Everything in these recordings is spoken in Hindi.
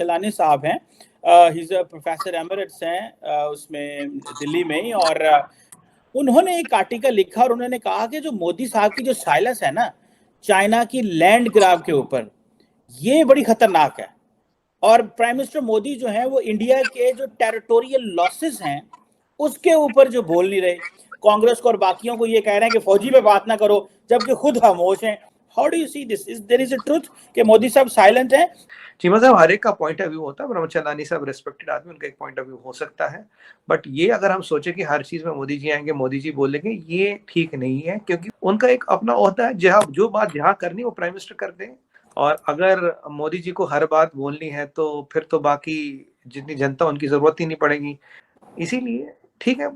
चलानी साहब हैं, he is a professor Emirates हैं उसमें दिल्ली में ही, और उन्होंने एक आर्टिकल लिखा और उन्होंने कहा कि जो मोदी साहब की जो साइलेंस है ना चाइना की लैंड ग्रैब के ऊपर, ये बड़ी खतरनाक है। और प्राइम मिनिस्टर मोदी जो है वो इंडिया के जो टेरिटोरियल लॉसेस हैं उसके ऊपर जो बोल नहीं रहे, कांग्रेस को और बाकियों को ये कह रहे हैं कि फौजी पे बात ना करो, जबकि खुद खामोश हैं। How do you see this? Is there is a truth कि मोदी साहब साइलेंट हैं? चीमा साहब, हर एक का पॉइंट ऑफ व्यू होता है। ब्रह्मचंदानी साहब रिस्पेक्टेड आदमी, उनका एक पॉइंट ऑफ व्यू हो सकता है, बट ये अगर हम सोचे कि हर चीज में मोदी जी आएंगे, मोदी जी बोलेंगे, ये ठीक नहीं है, क्योंकि उनका एक अपना होता है, जहाँ जो बात जहाँ करनी वो प्राइम मिनिस्टर करते हैं। और अगर मोदी जी को हर बात बोलनी है तो फिर तो बाकी जितनी जनता उनकी जरूरत ही नहीं पड़ेगी। इसीलिए ठीक है,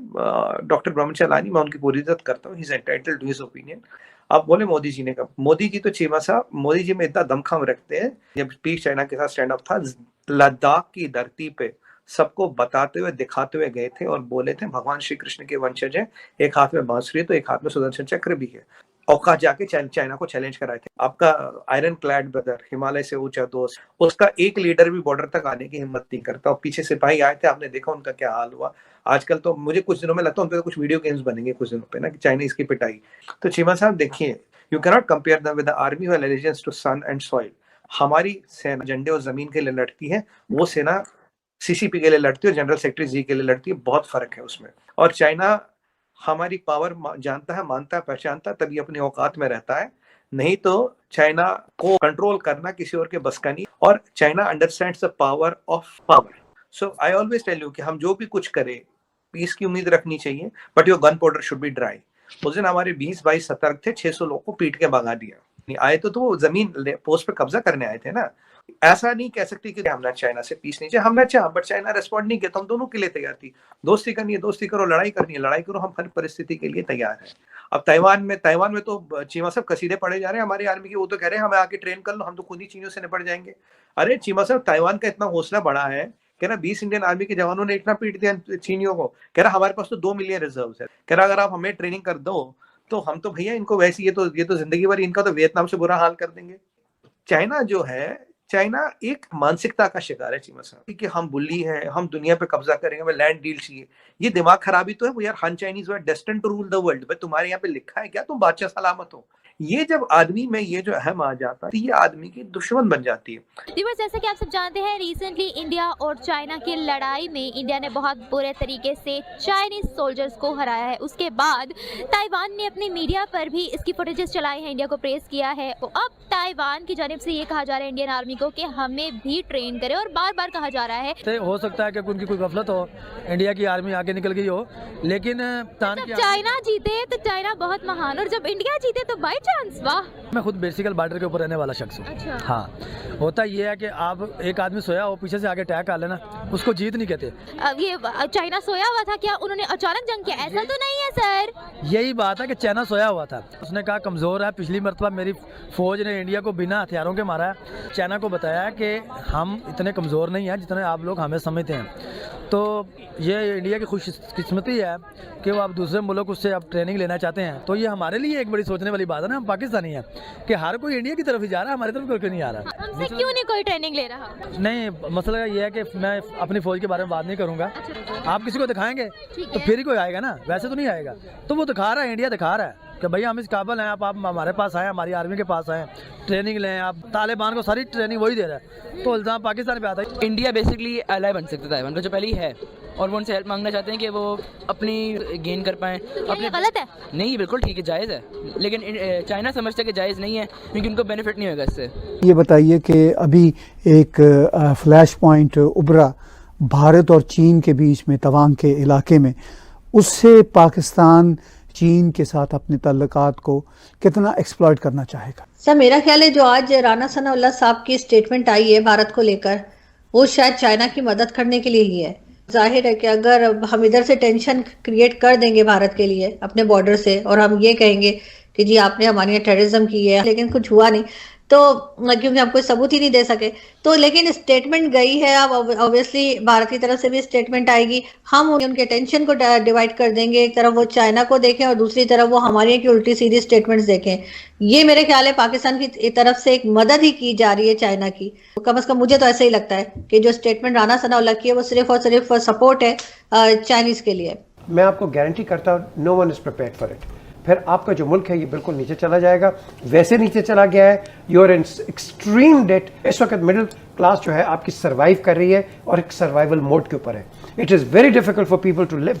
डॉक्टर ब्रह्मचंदानी, मैं उनकी पूरी इज्जत करता हूँ, he is entitled to his opinion. अब बोले मोदी जी ने कहा, मोदी जी तो चीमा साहब, मोदी जी में इतना दमखम रखते हैं। जब पीस चाइना के साथ स्टैंड अप था, लद्दाख की धरती पे सबको बताते हुए दिखाते हुए गए थे और बोले थे भगवान श्री कृष्ण के वंशज हैं, एक हाथ में बांसुरी है तो एक हाथ में सुदर्शन चक्र भी है। औकात जाके चाइना को चैलेंज कराए थे। आपका आयरन क्लैड ब्रदर, हिमालय से ऊंचा दोस्त, उसका एक लीडर भी बॉर्डर तक आने की हिम्मत नहीं करता, और पीछे सिपाही आए थे, आपने देखा उनका क्या हाल हुआ। आजकल तो मुझे कुछ दिनों में लगता है उन पे कुछ वीडियो गेम्स बनेंगे कुछ दिनों पे ना, कि चाइनीज की पिटाई। तो चीमा साहब देखिए, you can not compare them with the army who have allegiance to son and soil. हमारी सेना झंडे और जमीन के लिए लड़ती है, वो सेना सीसीपी के लिए लड़ती है और जनरल सेक्रेटरी जी के लिए लड़ती है, बहुत फर्क है उसमें। और चाइना हमारी पावर जानता है, मानता है, पहचानता है, तभी अपनी औकात में रहता है, नहीं तो चाइना को कंट्रोल करना किसी और के बस का नहीं। और China understands the power of power. So I always tell you कि हम जो भी कुछ करें, पीस की उम्मीद रखनी चाहिए, but your gun powder should be dry. उस दिन हमारे 20-22 सतर्क थे, 600 लोग को पीट के भगा दिया। आए तो वो जमीन पोस्ट पे कब्जा करने आए थे ना। ऐसा नहीं कह सकती कि हमने चाइना से पीस नहीं चाहिए, हमने चाहा, बट चाइना रेस्पॉन्ड नहीं किया, तो हम दोनों के लिए तैयार थी। दोस्ती करनी है दोस्ती करो, लड़ाई करनी है लड़ाई करो, हम हर परिस्थिति के लिए तैयार हैं। अब ताइवान में तो चीमा साहब कसीदे पड़े जा रहे हैं हमारी आर्मी के, वो तो कह रहे हैं हमें आके ट्रेन कर लो, हम तो खुद ही चीनियों से निपट जाएंगे। अरे चीमा साहब, ताइवान का इतना हौसला बड़ा है, कह रहा 20 इंडियन आर्मी के जवानों ने इतना पीट दिया चीनियों को, कह रहा हमारे पास तो 2 मिलियन रिजर्व है, कह रहा अगर आप हमें ट्रेनिंग कर दो तो हम तो भैया इनको वैसे ये तो जिंदगी भर इनका तो वियतनाम से बुरा हाल कर देंगे। चाइना जो है, चाइना एक मानसिकता का शिकार है चीमा साहब, कि हम बुल्ली हैं, हम दुनिया पे कब्जा करेंगे, हमें लैंड डील चाहिए। ये दिमाग खराबी तो है वो यार, Han Chinese were destined to rule the world। भाई तुम्हारे यहाँ पे लिखा है क्या तुम बादशाह सलामत हो? ये जब आदमी में ये जो अहम आ जाता है, तो ये आदमी की दुश्मन बन जाती है। व्यूअर्स, जैसा कि आप सब जानते हैं, रिसेंटली इंडिया और चाइना की लड़ाई में इंडिया ने बहुत बुरे तरीके से चाइनीज सोल्जर्स को हराया है। उसके बाद ताइवान ने अपनी मीडिया पर भी इसकी फुटेजेस चलाई है, इंडिया को प्रेस किया है। तो अब ताइवान की जानिब से ये कहा जा रहा है इंडियन आर्मी को कि हमें भी ट्रेन करे, और बार बार कहा जा रहा है हो सकता है कि उनकी कोई गफलत हो, इंडिया की आर्मी आगे निकल गई हो, लेकिन जब चाइना जीते तो चाइना बहुत महान, और जब इंडिया जीते तो बाई चांस। वाह, मैं खुद बेसिकल बॉर्डर के ऊपर रहने वाला शख्स हूँ। अच्छा। हाँ, होता ये है कि आप एक आदमी सोया हो, पीछे से आगे अटैक कर लेना, उसको जीत नहीं कहते। अब ये चाइना सोया हुआ था क्या? उन्होंने अचानक जंग किया? ऐसा तो नहीं है सर। यही बात है कि चाइना सोया हुआ था, उसने कहा कमजोर है। पिछली मरतबा मेरी फौज ने इंडिया को बिना हथियारों के मारा है। चाइना को बताया कि हम इतने कमजोर नहीं हैं जितने आप लोग हमें समझते हैं। तो ये इंडिया की खुशकिस्मती है कि वो अब दूसरे मुल्क उससे अब ट्रेनिंग लेना चाहते हैं। तो ये हमारे लिए एक बड़ी सोचने वाली बात है ना, हम पाकिस्तानी हैं, कि हर कोई इंडिया की तरफ ही जा रहा है, हमारी तरफ क्यों नहीं आ रहा। हमसे क्यों नहीं कोई ट्रेनिंग ले रहा? नहीं, मसला ये है कि मैं अपनी फौज के बारे में बात नहीं करूंगा। आप किसी को दिखाएंगे तो फिर ही कोई आएगा ना, वैसे तो नहीं आएगा। तो वो दिखा रहा है, इंडिया दिखा रहा है कि भैया हम इस काबिल हैं, आप हमारे पास आए, हमारी आर्मी के पास आए, ट्रेनिंग लें। आप तालिबान को सारी ट्रेनिंग वही दे रहा है, तो इल्ज़ाम पाकिस्तान पे आता है। इंडिया बेसिकली एलाई बन सकता है ताइवान का, जो पहले ही है, और वो उनसे हेल्प मांगना चाहते हैं कि वो अपनी गेन कर पाएँ। अपने गलत है? नहीं, बिल्कुल ठीक है, जायज़ है, लेकिन चाइना समझता है कि जायज़ नहीं है, क्योंकि उनको बेनिफिट नहीं होगा इससे। ये बताइए कि अभी एक फ्लैश पॉइंट उभरा भारत और चीन के बीच में तवांग के इलाके में, उससे पाकिस्तान चीन के साथ अपने ताल्लुकात को कितना एक्सप्लॉइट करना चाहेगा? सर, मेरा ख्याल है जो आज राना सनाउल्लाह साहब की स्टेटमेंट आई है भारत को लेकर, वो शायद चाइना की मदद करने के लिए ही है। जाहिर है कि अगर हम इधर से टेंशन क्रिएट कर देंगे भारत के लिए अपने बॉर्डर से, और हम ये कहेंगे कि जी आपने हमारे यहाँ टेररिज्म की है, लेकिन कुछ हुआ नहीं, तो क्योंकि हम कोई सबूत ही नहीं दे सके, तो लेकिन स्टेटमेंट गई है, अब ऑब्वियसली भारत की तरफ से भी स्टेटमेंट आएगी, हम उनके अटेंशन को डिवाइड कर देंगे, एक तरफ वो चाइना को देखें और दूसरी तरफ वो हमारी की उल्टी सीधी स्टेटमेंट्स देखें। ये मेरे ख्याल है पाकिस्तान की तरफ से एक मदद ही की जा रही है चाइना की, कम से कम मुझे तो ऐसा ही लगता है कि जो स्टेटमेंट राना सनाउल्लाह की है वो सिर्फ और सिर्फ सपोर्ट है चाइनीज के लिए। मैं आपको गारंटी करता हूँ no one is prepared for it. फिर आपका जो मुल्क है ये बिल्कुल नीचे चला जाएगा, वैसे नीचे चला गया है। You are in extreme debt. इस वक्त मिडिल क्लास जो है आपकी सर्वाइव कर रही है और एक सर्वाइवल मोड के ऊपर है। It is very difficult for people to live.